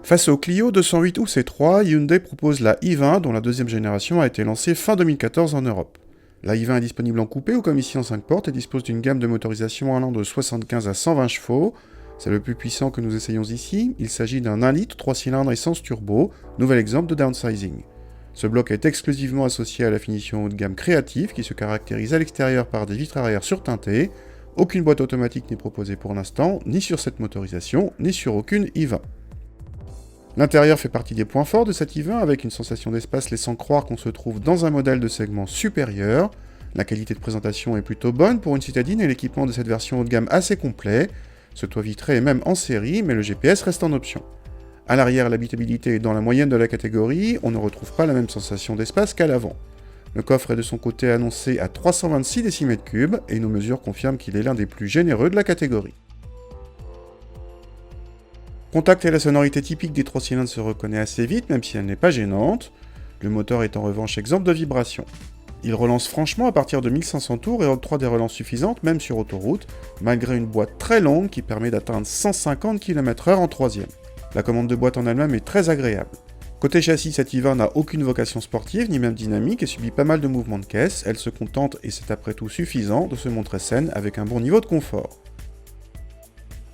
Face au Clio 208 ou C3, Hyundai propose la i20 dont la deuxième génération a été lancée fin 2014 en Europe. La i20 est disponible en coupé ou comme ici en 5 portes et dispose d'une gamme de motorisation allant de 75 à 120 chevaux. C'est le plus puissant que nous essayons ici, il s'agit d'un 1 litre 3 cylindres essence turbo, nouvel exemple de downsizing. Ce bloc est exclusivement associé à la finition haut de gamme Creative qui se caractérise à l'extérieur par des vitres arrière surteintées. Aucune boîte automatique n'est proposée pour l'instant, ni sur cette motorisation, ni sur aucune i20. L'intérieur fait partie des points forts de cette i20 avec une sensation d'espace laissant croire qu'on se trouve dans un modèle de segment supérieur. La qualité de présentation est plutôt bonne pour une citadine et l'équipement de cette version haut de gamme assez complet. Ce toit vitré est même en série, mais le GPS reste en option. À l'arrière, l'habitabilité est dans la moyenne de la catégorie, on ne retrouve pas la même sensation d'espace qu'à l'avant. Le coffre est de son côté annoncé à 326 décimètres3 et nos mesures confirment qu'il est l'un des plus généreux de la catégorie. Contact et la sonorité typique des 3 cylindres se reconnaît assez vite, même si elle n'est pas gênante. Le moteur est en revanche exempt de vibrations. Il relance franchement à partir de 1500 tours et octroie des relances suffisantes, même sur autoroute, malgré une boîte très longue qui permet d'atteindre 150 km/h en troisième. La commande de boîte en elle-même est très agréable. Côté châssis, cette i20 n'a aucune vocation sportive, ni même dynamique, et subit pas mal de mouvements de caisse. Elle se contente, et c'est après tout suffisant, de se montrer saine avec un bon niveau de confort.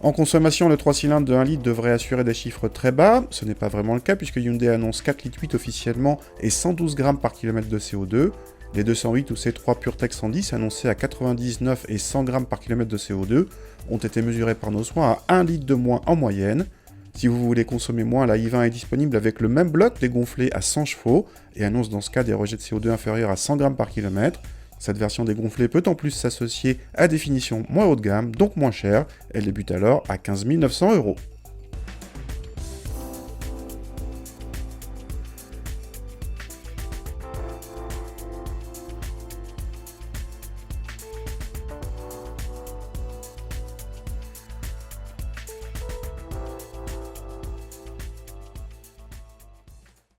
En consommation, le 3 cylindres de 1 litre devrait assurer des chiffres très bas. Ce n'est pas vraiment le cas puisque Hyundai annonce 4,8 litres officiellement et 112 grammes par kilomètre de CO2. Les 208 ou C3 PureTech 110 annoncés à 99 et 100 grammes par kilomètre de CO2 ont été mesurés par nos soins à 1 litre de moins en moyenne. Si vous voulez consommer moins, la i20 est disponible avec le même bloc dégonflé à 100 chevaux et annonce dans ce cas des rejets de CO2 inférieurs à 100 grammes par kilomètre. Cette version dégonflée peut en plus s'associer à des finitions moins haut de gamme, donc moins chères. Elle débute alors à 15 900 €.